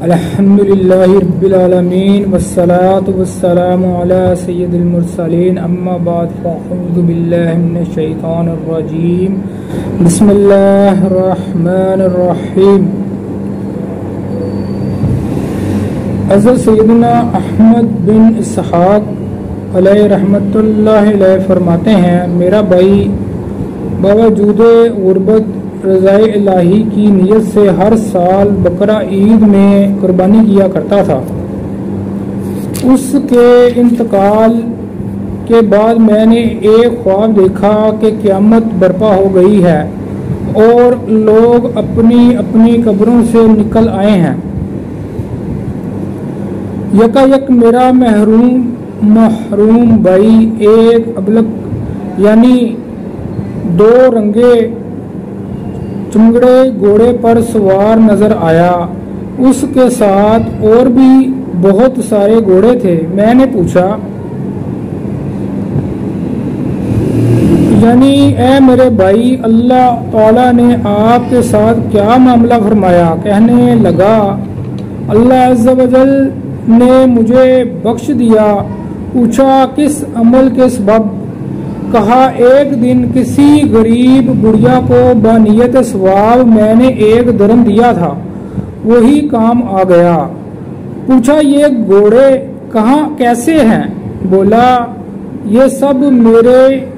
अल्हम्दुलिल्लाहि रब्बिल आलमीन वस्सलातु वस्सलामु अला सय्यिदिल मुरसलीन अम्मा बाद फ़अऊज़ु बिल्लाहि मिनश शैतानिर रजीम बिस्मिल्लाहिर रहमानिर रहीम। हज़रत सैयदना अहमद बिन इसहाक़ अलैहि रहमतुल्लाहि अलैहि फरमाते हैं, मेरा भाई बावजूद गुर्बत रज़ाए इलाही की नियत से हर साल बकरा ईद में कुर्बानी किया करता था। उसके इंतकाल के बाद मैंने एक ख्वाब देखा कि क़यामत बर्पा हो गई है और लोग अपनी अपनी कब्रों से निकल आए हैं। यकायक मेरा महरूम भाई एक अबलक यानी दो रंगे चुंगड़े घोड़े पर सवार नजर आया। उसके साथ और भी बहुत सारे घोड़े थे। मैंने पूछा, यानी ऐ मेरे भाई, अल्लाह ताला ने आपके साथ क्या मामला फरमाया? कहने लगा, अल्लाह अज़्ज़ा वजल ने मुझे बख्श दिया। पूछा, किस अमल के सबब? कहा, एक दिन किसी गरीब बुढ़िया को बानियत सवाब मैंने एक दरम दिया था, वही काम आ गया। पूछा, ये घोड़े कहाँ कैसे हैं? बोला, ये सब मेरे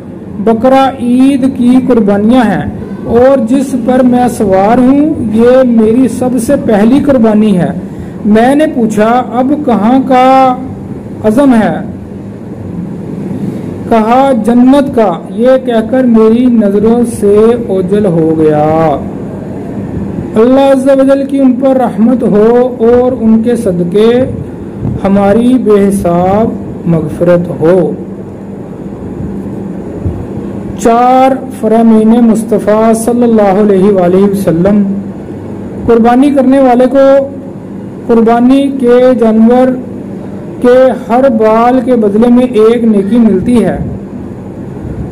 बकरा ईद की कुर्बानियां हैं और जिस पर मैं सवार हूँ ये मेरी सबसे पहली कुर्बानी है। मैंने पूछा, अब कहाँ का अज़म है? कहा, जन्नत का। ये कहकर मेरी नजरों से ओझल हो गया। अल्लाह अज़्ज़ा वजल की उन पर रहमत हो और उनके सदके हमारी बेहिसाब मग़फ़िरत हो। 4 फ़रमीन मुस्तफ़ा सल्लल्लाहु अलैहि वसल्लम। कुर्बानी करने वाले को कुर्बानी के जानवर के हर बाल के बदले में एक नेकी मिलती है।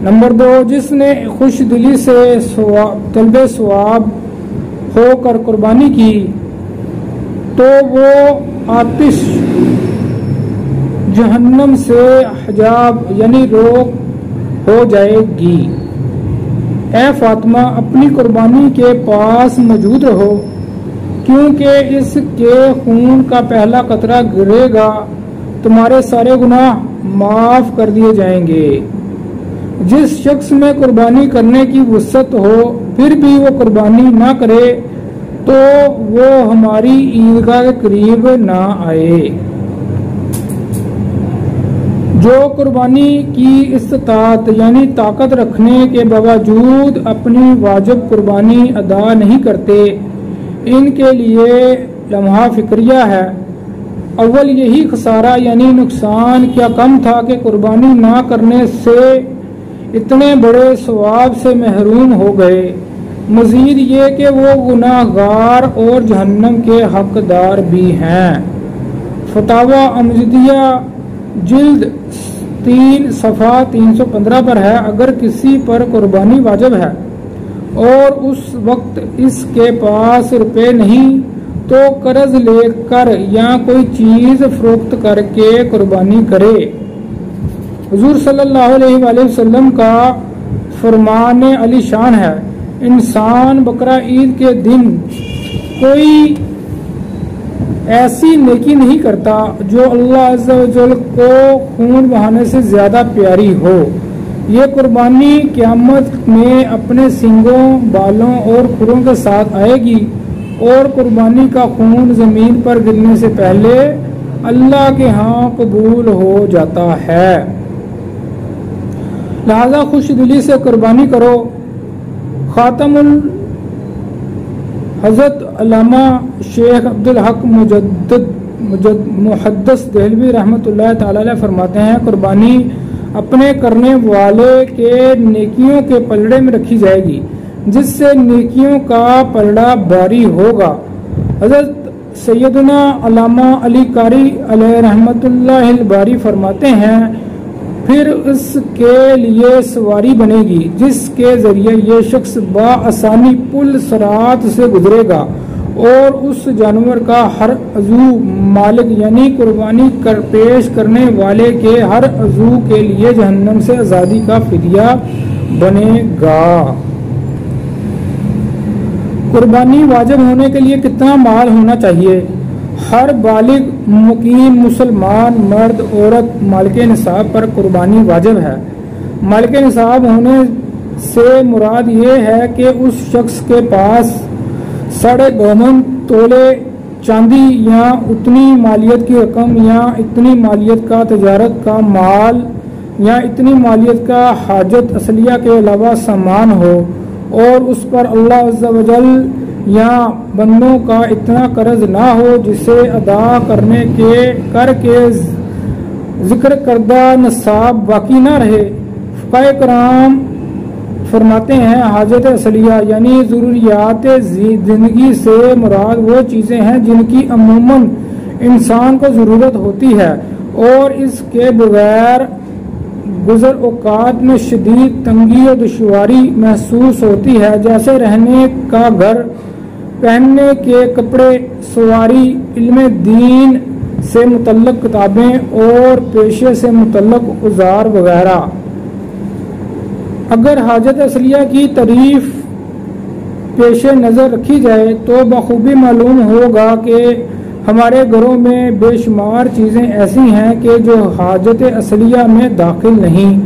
नंबर 2, जिसने खुश दिली से तलबे सवाब होकर कुर्बानी की तो वो आतिश जहन्नम से हिजाब यानी रोक हो जाएगी। ऐ फातिमा, अपनी कुर्बानी के पास मौजूद रहो, क्योंकि इसके खून का पहला कतरा गिरेगा तुम्हारे सारे गुनाह माफ कर दिए जाएंगे। जिस शख्स में कुर्बानी करने की वुसअत हो फिर भी वो कुर्बानी ना करे तो वो हमारी ईदगाह के करीब ना आए। जो कुर्बानी की इस्तात यानी ताकत रखने के बावजूद अपनी वाजिब कुर्बानी अदा नहीं करते, इनके लिए लम्हा फिक्रिया है। अव्वल यही खसारा यानी नुकसान क्या कम था कि कुर्बानी ना करने से इतने बड़े सवाब से महरूम हो गए। मजीद ये कि वो गुनाहगार और जहन्नम के हकदार भी हैं। फतावा अमजदिया जिल्द 3 सफ़ा 315 पर है, अगर किसी पर कुर्बानी वाजिब है और उस वक्त इसके पास रुपए नहीं तो कर्ज लेकर या कोई चीज फरोख्त करके कुर्बानी करे। हुजूर सल्लल्लाहु अलैहि वसल्लम का फरमान अली शान है, इंसान बकरा ईद के दिन कोई ऐसी नेकी नहीं करता जो अल्लाह अज़्ज़ा वजल को खून बहाने से ज्यादा प्यारी हो। ये कुर्बानी क़यामत में अपने सींगों, बालों और खुरों के साथ आएगी और कुर्बानी का खून जमीन पर गिरने से पहले अल्लाह के यहाँ कबूल हो जाता है। लिहाजा खुश दिली से कुर्बानी करो। खातमुल हज़रत अल्लामा शेख अब्दुल हक मुहद्दिस देहलवी रहमतुल्लाह ताला अलैह फरमाते हैं, कुर्बानी अपने करने वाले के नेकियों के पलड़े में रखी जाएगी, जिससे नेकियों का पलड़ा भारी होगा। हज़रत सैयदना अल्लामा अली कारी अलैहि रहमतुल्लाहिल बारी फरमाते हैं, फिर इसके लिए सवारी बनेगी जिसके जरिए ये शख्स बाआसानी पुल सरात से गुजरेगा और उस जानवर का हर अज़ू मालिक यानी कुर्बानी पेश करने वाले के हर अज़ू के लिए जहन्नम से आज़ादी का फिदिया बनेगा। कुर्बानी वाजिब होने के लिए कितना माल होना चाहिए? हर बालिग मुकीम मुसलमान मर्द औरत मालिके निसाब पर कुर्बानी वाजिब है। मालिके निसाब होने से मुराद ये है कि उस शख्स के पास 52 तोले चांदी या उतनी मालियत की रकम या इतनी मालियत का तजारत का माल या इतनी मालियत का हाजत असलिया के अलावा सामान हो और उस पर अल्लाह अज़्ज़ा वजल या बंदों का इतना कर्ज ना हो जिसे अदा करके जिक्र करदा नसाब बाकी ना रहे। फ़ुक़हा कराम फरमाते हैं हाजत असलिया यानी ज़रूरियात ज़िंदगी से मुराद वो चीज़ें हैं जिनकी अमूमन इंसान को ज़रूरत होती है और इसके बगैर गुज़र औक़ात में शदीद तंगी और दुश्वारी महसूस होती है, जैसे रहने का घर, पहनने के कपड़े, सवारी, इल्म दीन से मुतल्लक किताबें और पेशे से मुतल्लक औज़ार वगैरह। अगर हाजत असलिया की तारीफ पेशे नज़र रखी जाए तो बखूबी मालूम होगा कि हमारे घरों में बेशुमार चीज़ें ऐसी हैं कि जो हाजत असलिया में दाखिल नहीं।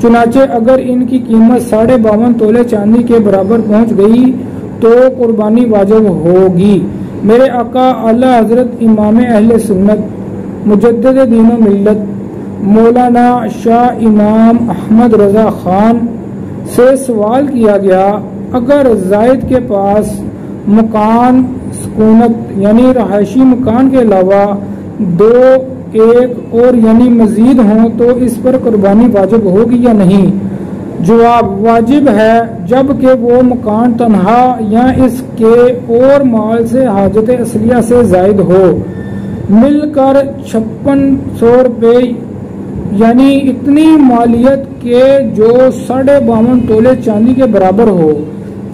चुनाचे अगर इनकी कीमत 52 तोले चांदी के बराबर पहुंच गई तो कुर्बानी वाजिब होगी। मेरे आका आला हजरत इमाम अहले सुन्नत मुजद्दिद दीन व मिल्लत मौलाना शाह इमाम अहमद रजा खान से सवाल किया गया, अगर जायद के पास मकान सुकूनत यानी रहायशी मकान के अलावा 2 एक और यानी मजीद हों तो इस पर कुर्बानी वाजिब होगी या नहीं? जवाब वाजिब है, जबकि वो मकान तन्हा या इसके और माल से हाजत असलिया से जायद हो। मिलकर 5600 रुपये यानी इतनी मालियत के जो 52 तोले चांदी के बराबर हो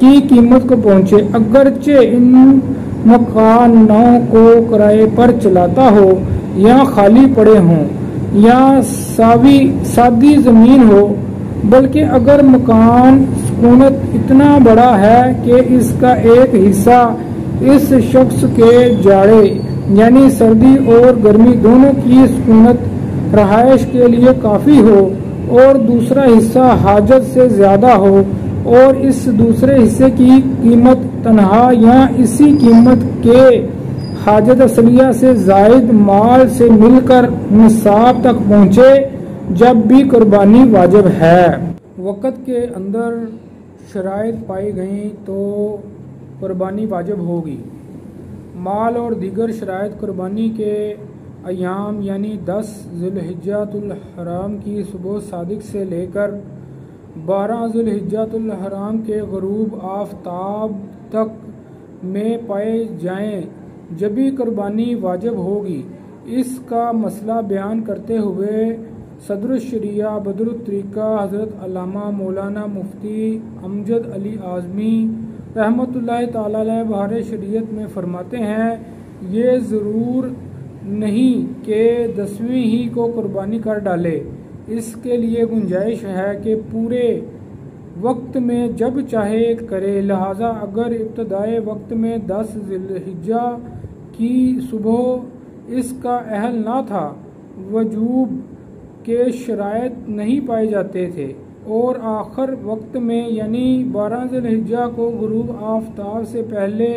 की कीमत को पहुंचे। अगरचे इन मकानों को किराए पर चलाता हो या खाली पड़े हों या सादी जमीन हो, बल्कि अगर मकान सुकूनत इतना बड़ा है कि इसका एक हिस्सा इस शख्स के जाड़े यानी सर्दी और गर्मी दोनों की सुकूनत रहायश के लिए काफी हो और दूसरा हिस्सा हाजत से ज्यादा हो और इस दूसरे हिस्से की कीमत तनहा या इसी कीमत के हाजत असलिया से जायद माल से मिलकर निसाब तक पहुँचे, जब भी कुर्बानी वाजिब है। वक़्त के अंदर शराइत पाई गई तो कुर्बानी वाजिब होगी। माल और दीगर शराइत कुर्बानी के अयाम यानी 10 ज़ुल्हिज्जतुल हराम की सुबह सादिक से लेकर 12 ज़ुल्हिज्जतुल हराम के ग़ुरूब आफ़ताब तक में पाए जाएं, जब भी कुर्बानी वाजिब होगी। इसका मसला बयान करते हुए सदरुश्शरिया बदरुत्तरीक़ा हज़रत अल्लामा मौलाना मुफ्ती अमजद अली आज़मी रहमतुल्लाहि ताला अलैह बहार शरीयत में फरमाते हैं, ये ज़रूर नहीं कि 10वीं ही को कुर्बानी कर डाले। इसके लिए गुंजाइश है कि पूरे वक्त में जब चाहे करे। लिहाजा अगर इब्तदाए वक्त में 10 ज़िल्हिज्जा की सुबह इसका अहल ना था, वजूब के शराइत नहीं पाए जाते थे और आखिर वक्त में यानी 12 ज़िल्हिज्जा को गुरूब आफ़ताब से पहले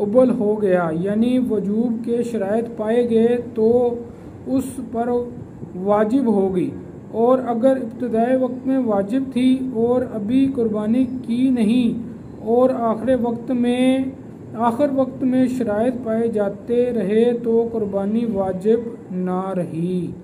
उबल हो गया यानी वजूब के शराइत पाए गए तो उस पर वाजिब होगी। और अगर इब्तदाई वक्त में वाजिब थी और अभी कुर्बानी की नहीं और आखिर वक्त में शराइत पाए जाते रहे तो कुर्बानी वाजिब ना रही।